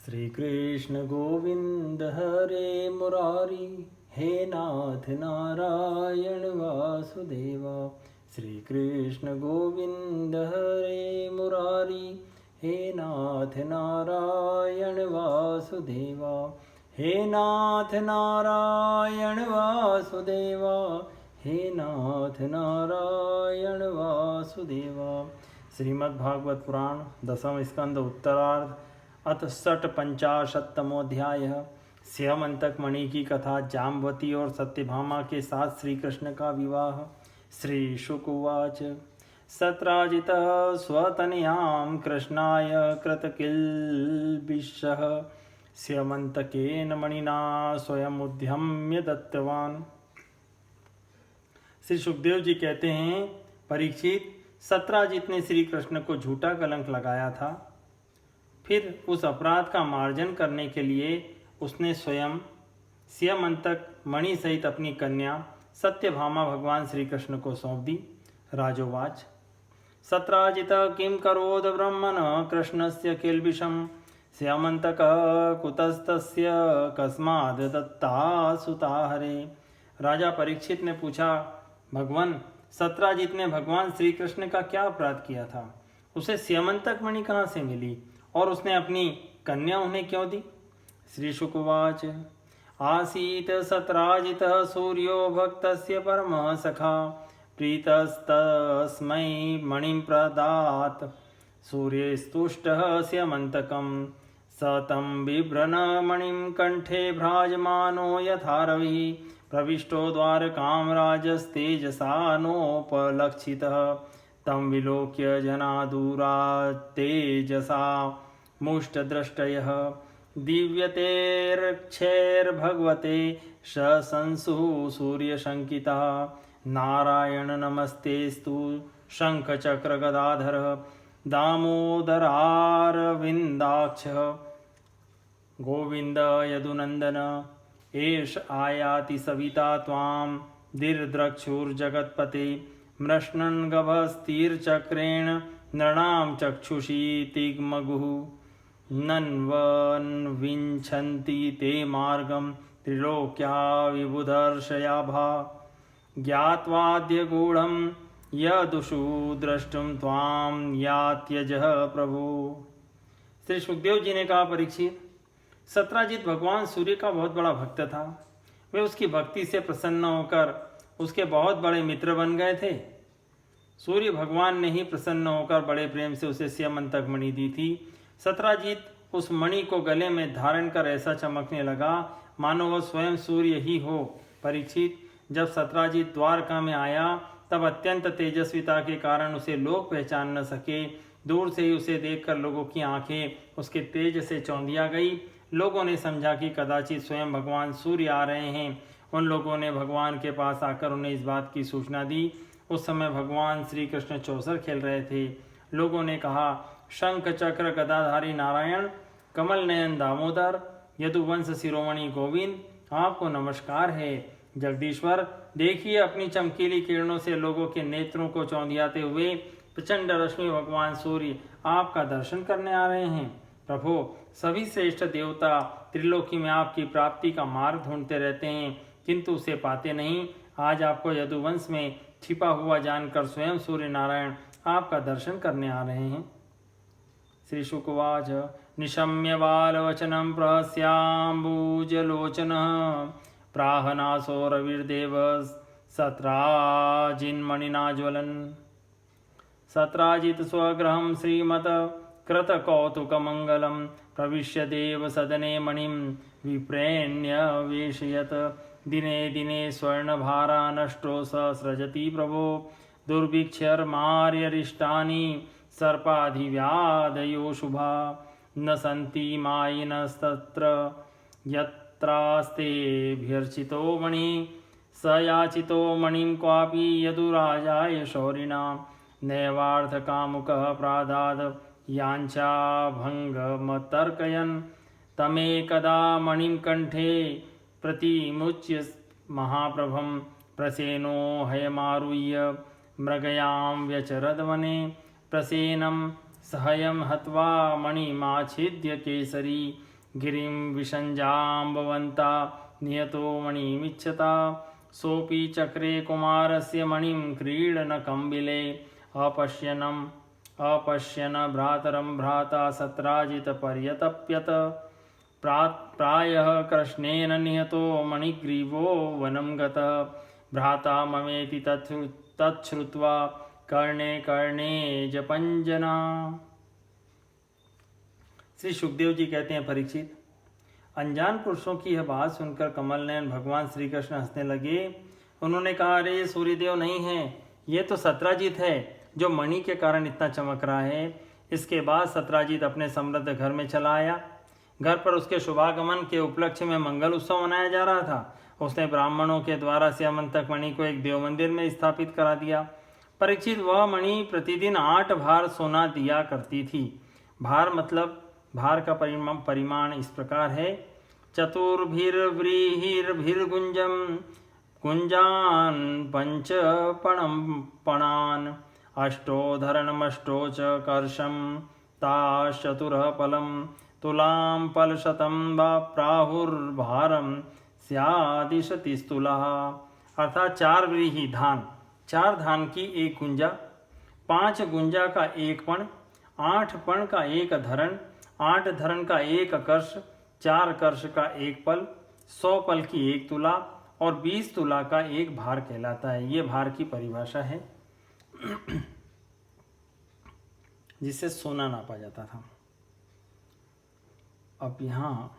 श्री कृष्ण गोविंद हरे मुरारी, हे नाथ नारायण वासुदेवा। श्री कृष्ण गोविंद हरे मुरारी, हे नाथ नारायण वासुदेवा। हे नाथ नारायण वासुदेवा, हे नाथ नारायण वासुदेवा। श्रीमद्भागवत पुराण दसम स्कंद उत्तरार्ध अथ षट पंचाशतमोध्याय। स्यमंतक मणि की कथा। जाम्बवती और सत्यभामा के साथ श्री कृष्ण का विवाह। श्री शुक उवाच। सत्राजितः स्वतनयां कृष्णाय कृतकिल्बिषः, स्यमंतकेन मणिना स्वयं उद्यम्य दत्तवान। श्री सुखदेव जी कहते हैं, परीक्षित, सत्राजित ने श्री कृष्ण को झूठा कलंक लगाया था। फिर उस अपराध का मार्जन करने के लिए उसने स्वयं स्यमंतक मणि सहित अपनी कन्या सत्यभामा भगवान श्री कृष्ण को सौंप दी। राजोवाच। सत्राजित किं करोद ब्रह्मण कृष्णस्य किल्बिषं, स्यमंतकः कुतस्तस्य कस्माद् दत्ता सुता हरे। राजा परीक्षित ने पूछा, भगवान, सत्राजित ने भगवान श्री कृष्ण का क्या अपराध किया था? उसे स्यमंतक मणि कहाँ से मिली और उसने अपनी कन्या उन्हें क्यों दी? श्री शुकवाच। आसीत सत्राजितः सूर्यो भक्तस्य परमः सखा, प्रीतस्तस्मै मणिं प्रदात्। सूर्यस्तुष्टः स्यमन्तकं, स तं बिभ्रन मणिं कंठे भ्राजमानो यथा रविः। प्रविष्टो द्वारकां राजस्तेजसा नोपलक्षितः, तं विलोक्य जना दूरात् तेजसा मुष्टदृष्टयः। दिव्यतेर्क्षैर्भगवते शंसुः सूर्यशङ्कितः, नारायण नमस्तेस्तु शङ्खचक्रगदाधरः, दामोदरारविन्दाक्षः। गोविन्द यदुनन्दन एष आयाति सविता त्वां, दीर्द्रक्षुर्जगत्पते। मृष्णन् गभस्तिर्चक्रेण नृणां चक्षुषी तिग्मगुः, नन्वन्विञ्छन्ति ते मार्गं त्रिलोक्या विबुधर्षयाभा। ज्ञात्वाद्य गूढं यदुषु द्रष्टुं त्वां यात्यजः प्रभु। श्री सुखदेव जी ने कहा, परीक्षित, सत्राजित भगवान सूर्य का बहुत बड़ा भक्त था। वे उसकी भक्ति से प्रसन्न होकर उसके बहुत बड़े मित्र बन गए थे। सूर्य भगवान ने ही प्रसन्न होकर बड़े प्रेम से उसे स्यमंतक मणि दी थी। सत्राजित उस मणि को गले में धारण कर ऐसा चमकने लगा मानो वह स्वयं सूर्य ही हो। परीक्षित, जब सत्राजित द्वारका में आया तब अत्यंत तेजस्विता के कारण उसे लोग पहचान न सके। दूर से ही उसे देखकर लोगों की आंखें उसके तेज से चौंधिया गई। लोगों ने समझा कि कदाचित स्वयं भगवान सूर्य आ रहे हैं। उन लोगों ने भगवान के पास आकर उन्हें इस बात की सूचना दी। उस समय भगवान श्री कृष्ण चौसर खेल रहे थे। लोगों ने कहा, शंख चक्र गदाधारी नारायण, कमल नयन दामोदर, यदुवंश शिरोमणि गोविंद, आपको नमस्कार है। जगदीश्वर, देखिए, अपनी चमकीली किरणों से लोगों के नेत्रों को चौंधियाते हुए प्रचंड रश्मि भगवान सूर्य आपका दर्शन करने आ रहे हैं। प्रभो, सभी श्रेष्ठ देवता त्रिलोकी में आपकी प्राप्ति का मार्ग ढूंढते रहते हैं, किंतु उसे पाते नहीं। आज आपको यदुवंश में छिपा हुआ जानकर स्वयं सूर्य नारायण आपका दर्शन करने आ रहे हैं। श्री शुकवाच। निशम्य बालवचनं प्रहस्याम्बुजलोचनः, प्राहनासो रविर्देव सत्राजिन्मणिना ज्वलन्। सत्राजित स्वगृहं श्रीमत कृतकौतुकमङ्गलं, प्रविश्य देव सदने मणिं विप्रेण्य वेशयत्। दिने दिने स्वर्णभारा नष्टो स सृजति प्रभो, दुर्भिक्षर्मार्यरिष्टानि सर्पाधिव्याधयो शुभा। न सन्ति मायिनस्तत्र यत्रास्तेऽभ्यर्चितो मणि, स याचितो मणिं क्वापि यदुराजाय शौरिणा। नैवार्थकामुकः प्रादाद् याञ्छाभङ्गमतर्कयन्, तमेकदा मणिं कंठे प्रतिमुच्य महाप्रभं। प्रसेनो हयमारुह्य मृगयां व्यचरद्वने, प्रसेनं सहयं हत्वा मणिमाच्छिद्य केसरी। गिरिं विषञ्जाम्बवन्ता नियतो मणिमिच्छता सोऽपि चक्रे कुमारस्य मणिं क्रीडनकम्बिले अपश्यन् भ्रातरं भ्राता सत्राजितपर्यतप्यत प्रायः कृष्णेन निहतो मणिग्रीवो वनं गतः भ्राता ममेति तच्छ्रुत्वा कर्णे कर्णे जपंजना। श्री सुखदेव जी कहते हैं, परीक्षित, अनजान पुरुषों की यह बात सुनकर कमलनयन भगवान श्री कृष्ण हंसने लगे। उन्होंने कहा, अरे ये सूर्यदेव नहीं है, ये तो सत्राजित है जो मणि के कारण इतना चमक रहा है। इसके बाद सत्राजित अपने समृद्ध घर में चला आया। घर पर उसके शुभागमन के उपलक्ष्य में मंगल उत्सव मनाया जा रहा था। उसने ब्राह्मणों के द्वारा स्यमंतक मणि को एक देव मंदिर में स्थापित करा दिया। परीक्षित, वह मणि प्रतिदिन 8 भार सोना दिया करती थी। भार मतलब भार का परिमाण इस प्रकार है, चतुर्भिर्व्रीहिर्भिर्गुंजम गुंजान पंच पणान अष्टोधरणमष्टो च कर्षम ताश्चतुरः फलम तुलाम फलशतं वा प्राहुर्भारम स्यादिशतिस्तुलः। अर्थात 4 व्रीहि धान, 4 धान की 1 गुंजा, 5 गुंजा का 1 पण, 8 पण का 1 धरण, 8 धरण का 1 कर्ष, 4 कर्ष का 1 पल, 100 पल की 1 तुला और 20 तुला का 1 भार कहलाता है। ये भार की परिभाषा है जिससे सोना नापा जाता था। अब यहाँ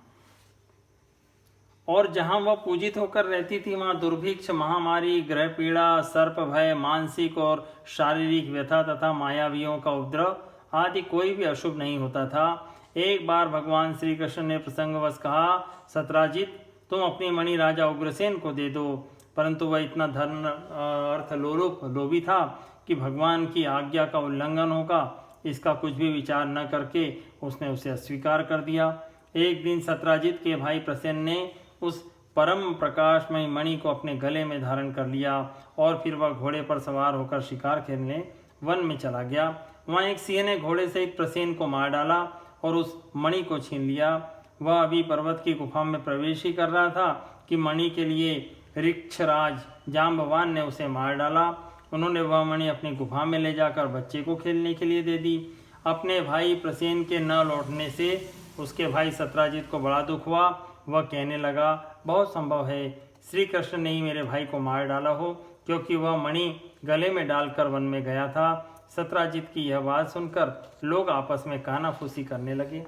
और जहाँ वह पूजित होकर रहती थी, वहाँ दुर्भिक्ष, महामारी, ग्रह पीड़ा, सर्प भय, मानसिक और शारीरिक व्यथा तथा मायावियों का उपद्रव आदि कोई भी अशुभ नहीं होता था। एक बार भगवान श्री कृष्ण ने प्रसंगवश कहा, सत्राजित, तुम अपनी मणि राजा उग्रसेन को दे दो। परंतु वह इतना धन अर्थ लोभी था कि भगवान की आज्ञा का उल्लंघन होगा इसका कुछ भी विचार न करके उसने उसे अस्वीकार कर दिया। एक दिन सत्राजित के भाई प्रसेन ने उस परम प्रकाशमय मणि को अपने गले में धारण कर लिया और फिर वह घोड़े पर सवार होकर शिकार खेलने वन में चला गया। वहाँ एक सिंह ने घोड़े सहित प्रसेन को मार डाला और उस मणि को छीन लिया। वह अभी पर्वत की गुफा में प्रवेश ही कर रहा था कि मणि के लिए ऋक्षराज जाम्बवान ने उसे मार डाला। उन्होंने वह मणि अपनी गुफा में ले जाकर बच्चे को खेलने के लिए दे दी। अपने भाई प्रसेन के न लौटने से उसके भाई सत्राजित को बड़ा दुख हुआ। वह कहने लगा, बहुत संभव है श्री कृष्ण ने ही मेरे भाई को मार डाला हो, क्योंकि वह मणि गले में डालकर वन में गया था। सत्राजित की यह बात सुनकर लोग आपस में कानाफूसी करने लगे।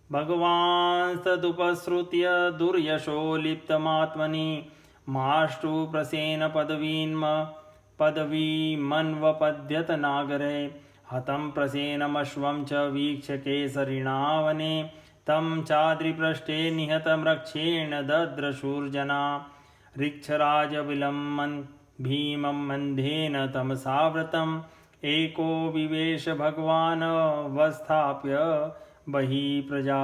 भगवान तदुपश्रुत्य दुर्यशो लिप्तमात्मनि माष्टु प्रसेन पदवीमन्वपद्यत नागरे हतं प्रसेनमश्वं च वीक्ष्य केसरिणावने तं चाद्रिपृष्ठे निहतमृक्षेण दद्रशूर्जना ऋक्षराज विलम्बन् भीमं मन्धेन तमसावृतम् एको विवेश भगवान् वस्थाप्य बहिः प्रजा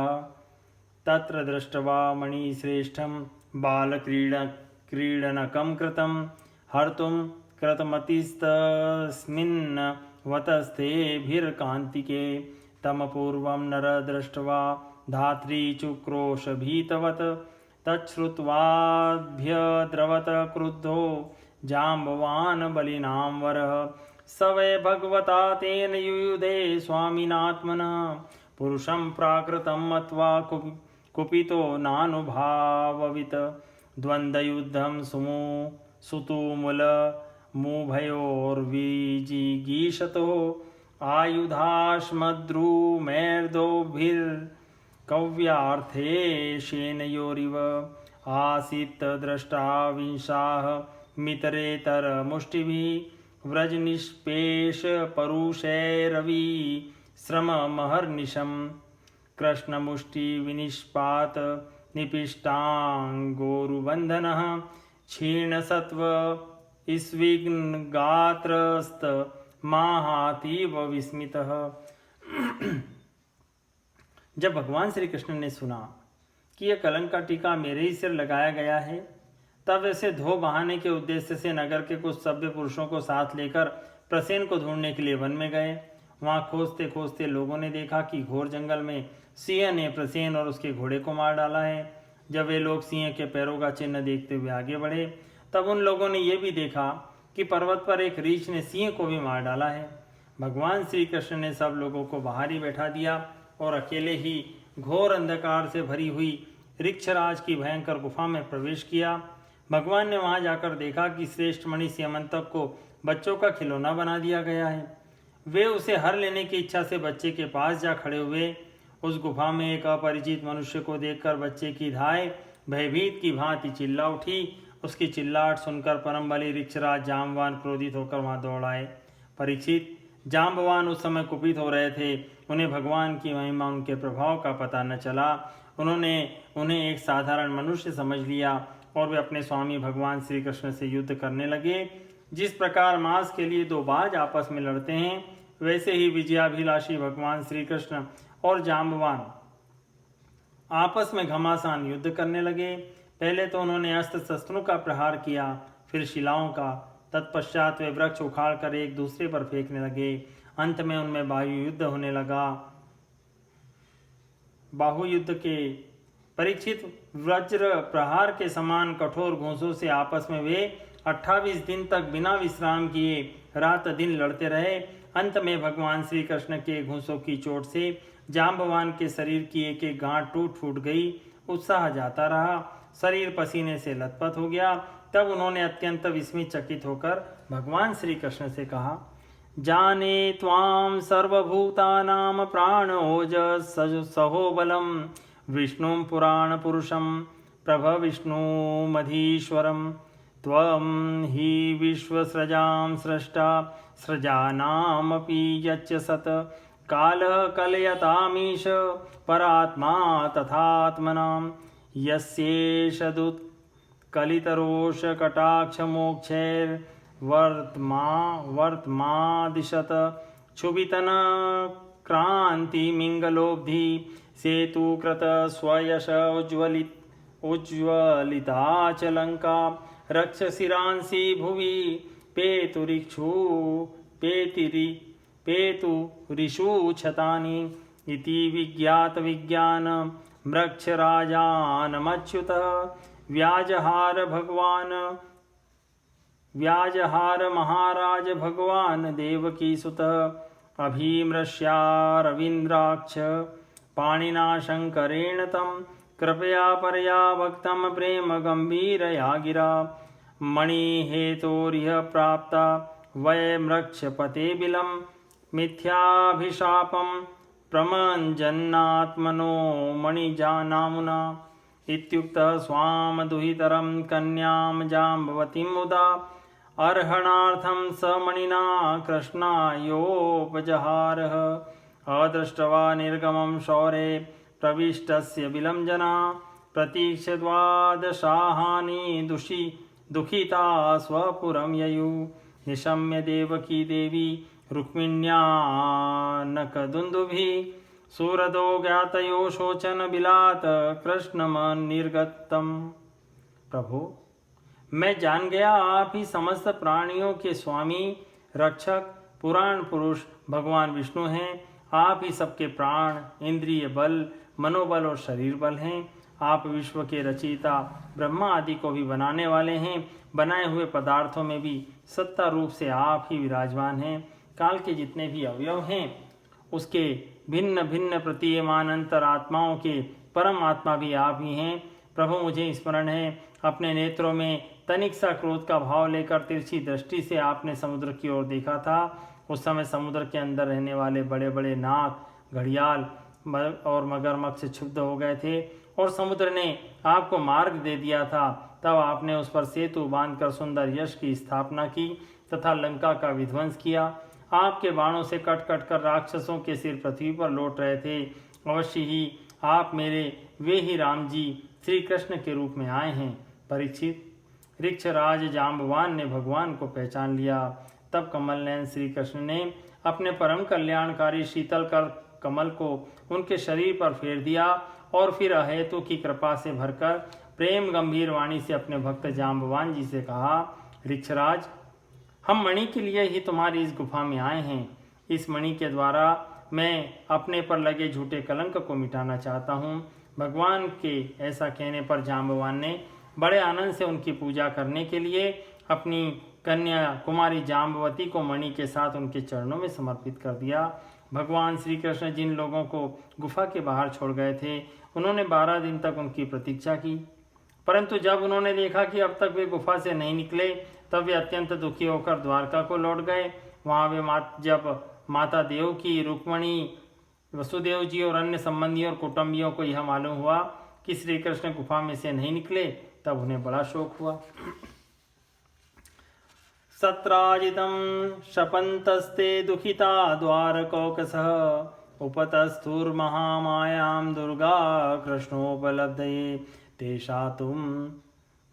तत्र दृष्ट्वा मणिश्रेष्ठं बालक्रीडनकं कृतं हर्तुं कृतमतिस्तस्मिन् वतस्थेभिर्कान्तिके तमपूर्वं नर दृष्ट्वा धात्री चुक्रोशभीतवत् तच्छ्रुत्वाभ्यद्रवत क्रुद्धो जाम्बवान् बलिनां वरः स वै भगवता तेन युयुधे स्वामिनात्मनः पुरुषं प्राकृतं मत्वा कुपितो नानुभाववित् द्वन्द्वयुद्धं सुतुमुभयोर्विजिगीषतो आयुधाश्मद्रुमेर्दोभिर्कव्यार्थे शेनयोरिव आसीत् द्रष्टा विंशाः मितरेतरमुष्टिभिः व्रजनिष्पेष परुषैरवि श्रममहर्निशं कृष्णमुष्टिविनिष्पात निपिष्टाङ्गोरुबन्धनः क्षीणसत्त्व स्विग्नगात्रस्त माहातीव विस्मितः। जब भगवान श्री कृष्ण ने सुना कि यह कलंक का टीका मेरे ही सिर लगाया गया है, तब ऐसे धो बहाने के उद्देश्य से नगर के कुछ सभ्य पुरुषों को साथ लेकर प्रसेन को ढूंढने के लिए वन में गए। वहां खोजते खोजते लोगों ने देखा कि घोर जंगल में सिंह ने प्रसेन और उसके घोड़े को मार डाला है। जब वे लोग सिंह के पैरों का चिन्ह देखते हुए आगे बढ़े तब उन लोगों ने यह भी देखा कि पर्वत पर एक रीछ ने सिंह को भी मार डाला है। भगवान श्री कृष्ण ने सब लोगों को बाहर ही बैठा दिया और अकेले ही घोर अंधकार से भरी हुई ऋक्षराज की भयंकर गुफा में प्रवेश किया। भगवान ने वहां जाकर देखा कि श्रेष्ठ मणि स्यमंतक को बच्चों का खिलौना बना दिया गया है। वे उसे हर लेने की इच्छा से बच्चे के पास जा खड़े हुए। उस गुफा में एक अपरिचित मनुष्य को देखकर बच्चे की धाय भयभीत की भांति चिल्ला उठी। उसकी चिल्लाहट सुनकर परम बली ऋक्षराज जाम्बवान क्रोधित होकर वहां दौड़ आए। परीक्षित, जाम्बवान उस समय कुपित हो रहे थे। उन्हें भगवान की महिमा, उनके प्रभाव का पता न चला। उन्होंने उन्हें एक साधारण मनुष्य समझ लिया और वे अपने स्वामी भगवान श्री कृष्ण से युद्ध करने लगे। जिस प्रकार मांस के लिए दो बाज आपस में लड़ते हैं, वैसे ही विजयाभिलाषी भगवान श्री कृष्ण और जाम्बवान आपस में घमासान युद्ध करने लगे। पहले तो उन्होंने अस्त्र शस्त्रों का प्रहार किया, फिर शिलाओं का। तत्पश्चात वे वृक्ष उखाड़कर एक दूसरे पर फेंकने लगे। अंत में उनमें बाहु युद्ध होने लगा। बाहु युद्ध के परीक्षित वज्र प्रहार के समान कठोर घूंसों से आपस में वे 28 दिन तक बिना विश्राम किए रात दिन लड़ते रहे। अंत में भगवान श्री कृष्ण के घूंसों की चोट से जाम्बवान के शरीर की एक एक गांठ टूट फूट गई। उत्साह जाता रहा, शरीर पसीने से लथपथ हो गया। तब उन्होंने अत्यंत विस्मित चकित होकर भगवान श्री कृष्ण से कहा, जाने त्वां सर्वभूतानां प्राणोज सहो बलम विष्णुं पुराण पुरुषं प्रभविष्णुमधीश्वरं त्वं हि विश्वसृजां स्रष्टा सृजानामपि यच्च सत् कालः कलयतामीश परात्मा तथात्मनां यस्येष दुत्कलितरोष कटाक्षमोक्षैर्वर्त्मादिशत क्षुभितन क्रांतिमिङ्गलोब्धि सेतुकृत स्वयश उज्ज्वलिता च लंका रक्षसिरांसि भुवि पेतुरिषु क्षतानि इति विज्ञात विज्ञान मृक्षराजानमच्युत व्याजहार महाराज भगवान देवकी सुत अभीमृष्यारविन्द्राक्ष पाणिना शंकरेण तं कृपया परया भक्तं प्रेम गंभीरया गिरा मणिहेतोरिह प्राप्ता वै मृक्षपते बिलं मिथ्याभिशापं प्रमञ्जन्नात्मनो मणिजानामुना इत्युक्तः स्वाम दुहितरं कन्यां जाम्बवतीं मुदा अर्हणार्थं स मणिना कृष्णायोपजहारः अदृष्ट्वा निर्गमं शौरे प्रविष्टस्य विलंजना प्रतीक्ष्य द्वादशाहानि दुखिता स्वपुरं ययु निशम्य देवकी देवी रुक्मिण्यानकदुन्दुभिः सूरदो ज्ञातयो शोचन बिलात कृष्णमन निर्गतम। प्रभु, मैं जान गया आप ही समस्त प्राणियों के स्वामी, रक्षक, पुराण पुरुष भगवान विष्णु हैं। आप ही सबके प्राण, इंद्रिय बल, मनोबल और शरीर बल हैं। आप विश्व के रचयिता, ब्रह्मा आदि को भी बनाने वाले हैं। बनाए हुए पदार्थों में भी सत्ता रूप से आप ही विराजमान हैं। काल के जितने भी अवयव हैं उसके भिन्न भिन्न प्रतीयमान अंतर आत्माओं के परम आत्मा भी आप ही हैं। प्रभु, मुझे स्मरण है अपने नेत्रों में तनिक सा क्रोध का भाव लेकर तिरछी दृष्टि से आपने समुद्र की ओर देखा था। उस समय समुद्र के अंदर रहने वाले बड़े बड़े नाग, घड़ियाल और मगरमच्छ क्षुब्ध हो गए थे और समुद्र ने आपको मार्ग दे दिया था। तब आपने उस पर सेतु बांधकर सुंदर यश की स्थापना की तथा लंका का विध्वंस किया। आपके बाणों से कट कट कर राक्षसों के सिर पृथ्वी पर लौट रहे थे। अवश्य ही आप मेरे वे ही राम जी श्री कृष्ण के रूप में आए हैं। परीक्षित, ऋक्षराज जाम्बवान ने भगवान को पहचान लिया। तब कमल नयन श्री कृष्ण ने अपने परम कल्याणकारी शीतल कर कमल को उनके शरीर पर फेर दिया और फिर अहेतु की कृपा से भरकर प्रेम गंभीर वाणी से अपने भक्त जाम्बवान जी से कहा, ऋक्षराज, हम मणि के लिए ही तुम्हारी इस गुफा में आए हैं। इस मणि के द्वारा मैं अपने पर लगे झूठे कलंक को मिटाना चाहता हूँ। भगवान के ऐसा कहने पर जाम्बवान ने बड़े आनंद से उनकी पूजा करने के लिए अपनी कन्या कुमारी जाम्बवती को मणि के साथ उनके चरणों में समर्पित कर दिया। भगवान श्री कृष्ण जिन लोगों को गुफा के बाहर छोड़ गए थे, उन्होंने 12 दिन तक उनकी प्रतीक्षा की, परंतु जब उन्होंने देखा कि अब तक वे गुफा से नहीं निकले, तब वे अत्यंत दुखी होकर द्वारका को लौट गए। वहाँ वे जब माता देव की, रुक्मणी, वसुदेव जी और अन्य संबंधियों और कुटुंबियों को यह मालूम हुआ कि श्री कृष्ण गुफा में से नहीं निकले, तब उन्हें बड़ा शोक हुआ। सत्राजितं शपन्तस्ते दुखिता द्वारकौकसः उपतस्थुर्महामायां दुर्गा कृष्णोपलब्धये तेषातुं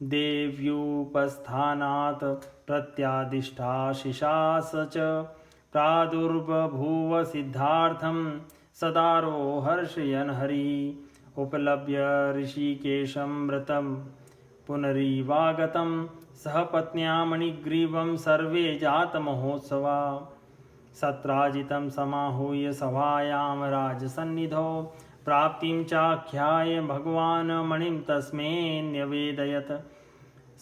देव्युपस्थानात् प्रत्यादिष्टाशिषास च प्रादुर्बभूव सिद्धार्थं सदारो हर्षयन् हरिः उपलभ्य ऋषिकेशं व्रतं पुनरीवागतं सह पत्न्या मणिग्रीवं सर्वे जातमहोत्सवा सत्राजितं समाहूय सभायां राजसन्निधौ प्राप्तिं चाख्याय भगवान् मणिं तस्मै न्यवेदयत्।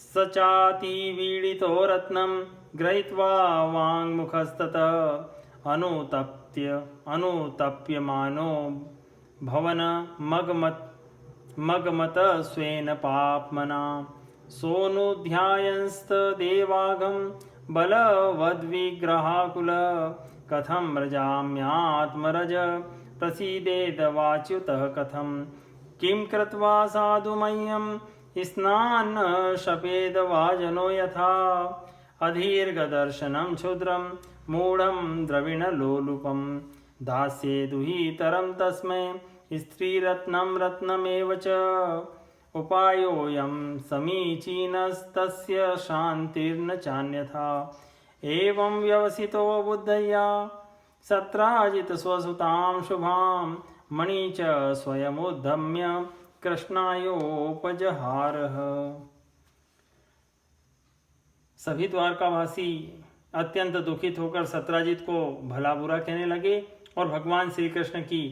स चातिवीडितो रत्नं गृहीत्वा वाङ्मुखस्ततः अनुतप्यमानो भवन मगमत स्वेन पाप्मना सोऽनुध्यायंस्तदेवागं बलवद्विग्रहाकुल कथं व्रजाम्यात्मरज प्रसीदेदवाच्युतः कथं किं कृत्वा साधु मह्यं स्नान शपेद वा जनो यथा अधीर्घदर्शनं क्षुद्रं मूढं द्रविणलोलुपं दास्ये दुहितरं तस्मै स्त्रीरत्नं रत्नमेव च उपायोऽयं समीचीनस्तस्य शान्तिर्न चान्यथा। एवं व्यवसितो बुद्धया सत्राजित स्वसुतां शुभां मणि च स्वयमुद्धम्य कृष्णायोपजहारः। सभी द्वारकावासी अत्यंत दुखित होकर सत्राजित को भला बुरा कहने लगे और भगवान श्री कृष्ण की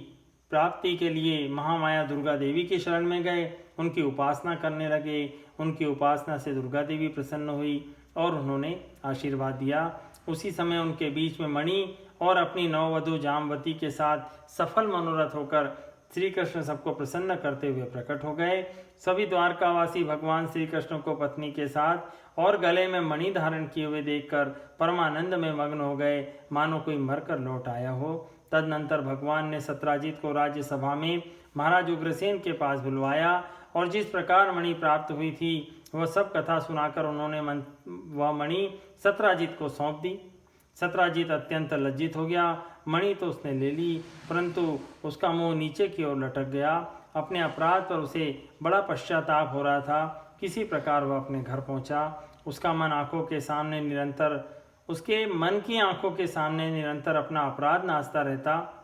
प्राप्ति के लिए महामाया दुर्गा देवी की शरण में गए, उनकी उपासना करने लगे। उनकी उपासना से दुर्गा देवी प्रसन्न हुई और उन्होंने आशीर्वाद दिया। उसी समय उनके बीच में मणि और अपनी नववधू जाम्बवती के साथ सफल मनोरथ होकर श्री कृष्ण सबको प्रसन्न करते हुए प्रकट हो गए। सभी द्वारकावासी भगवान श्री कृष्ण को पत्नी के साथ और गले में मणि धारण किए हुए देखकर परमानंद में मग्न हो गए, मानो कोई मरकर लौट आया हो। तदनंतर भगवान ने सत्राजित को राज्यसभा में महाराज उग्रसेन के पास बुलवाया और जिस प्रकार मणि प्राप्त हुई थी वह सब कथा सुनाकर उन्होंने वह मणि सत्राजित को सौंप दी। सत्राजित अत्यंत लज्जित हो गया। मणि तो उसने ले ली, परंतु उसका मुंह नीचे की ओर लटक गया। अपने अपराध पर उसे बड़ा पश्चाताप हो रहा था। किसी प्रकार वह अपने घर पहुंचा। उसके मन की आंखों के सामने निरंतर अपना अपराध नाचता रहता।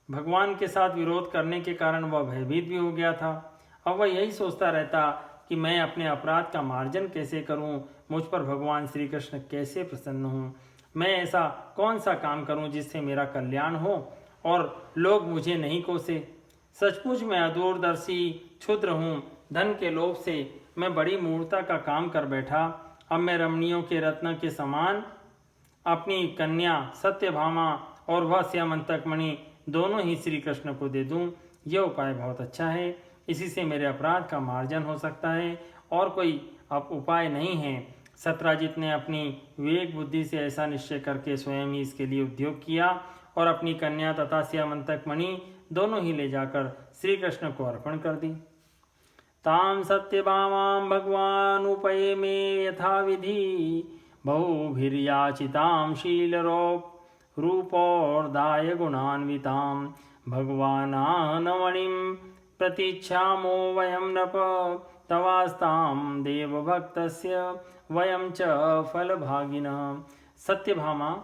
भगवान के साथ विरोध करने के कारण वह भयभीत भी हो गया था। अब वह यही सोचता रहता कि मैं अपने अपराध का मार्जन कैसे करूं, मुझ पर भगवान श्री कृष्ण कैसे प्रसन्न हों, मैं ऐसा कौन सा काम करूं जिससे मेरा कल्याण हो और लोग मुझे नहीं कोसे। सचमुच मैं अदूरदर्शी क्षुद्र हूँ। धन के लोभ से मैं बड़ी मूर्खता का काम कर बैठा। अब मैं रमणियों के रत्न के समान अपनी कन्या सत्यभामा और वह श्यामंतक मणि दोनों ही श्री कृष्ण को दे दूं। यह उपाय बहुत अच्छा है। इसी से मेरे अपराध का मार्जन हो सकता है और कोई अब उपाय नहीं है। सत्राजित ने अपनी विवेक बुद्धि से ऐसा निश्चय करके स्वयं ही इसके लिए उद्योग किया और अपनी कन्या तथा श्यामंतक मणि दोनों ही ले जाकर श्री कृष्ण को अर्पण कर दी। ताम सत्यभामां भगवान उपये में यथा विधि बहुभिर्याचितां शीलरूपोर्दाय गुणान्वितां भगवानानमणिं प्रतीक्षामो वयं नृप तवास्तां देवभक्तस्य वयं च फलभागिनः। सत्यभामा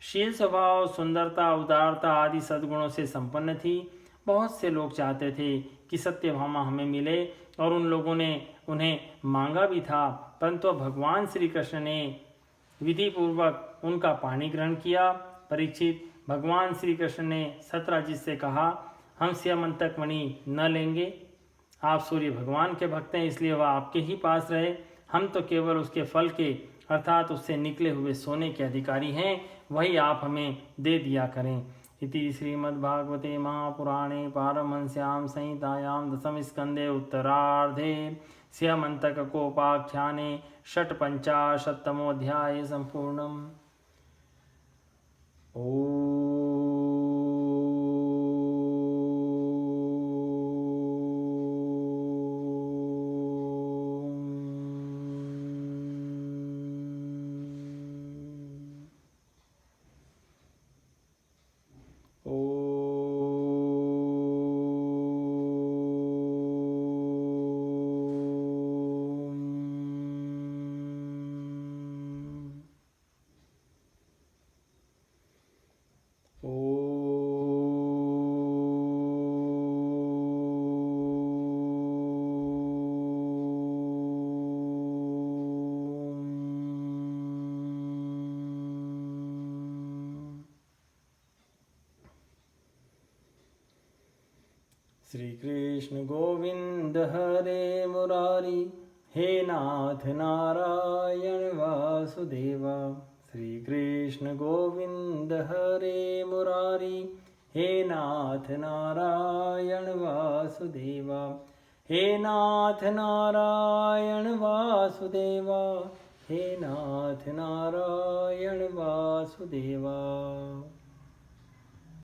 शील स्वभाव, सुंदरता, उदारता आदि सद्गुणों से संपन्न थी। बहुत से लोग चाहते थे कि सत्यभामा हमें मिले और उन लोगों ने उन्हें मांगा भी था, परंतु भगवान श्री कृष्ण ने विधि पूर्वक उनका पानी ग्रहण किया। परीक्षित, भगवान श्री कृष्ण ने सत्यराजीत से कहा, हम स्यमंतक मणि न लेंगे। आप सूर्य भगवान के भक्त हैं, इसलिए वह आपके ही पास रहे। हम तो केवल उसके फल के अर्थात उससे निकले हुए सोने के अधिकारी हैं, वही आप हमें दे दिया करें। इति श्रीमद्भागवते महापुराणे पारमहंस्यां संहितायां दशम स्कंदे उत्तरार्धे स्यमंतकोपाख्याने षट्पञ्चाशत्तमोऽध्याय सम्पूर्णम्। श्री कृष्ण गोविंद हरे मुरारी, हे नाथ नारायण वासुदेवा। श्री कृष्ण गोविंद हरे मुरारी, हे नाथ नारायण वासुदेवा। हे नाथ नारायण वासुदेवा, हे नाथ नारायण वासुदेवा।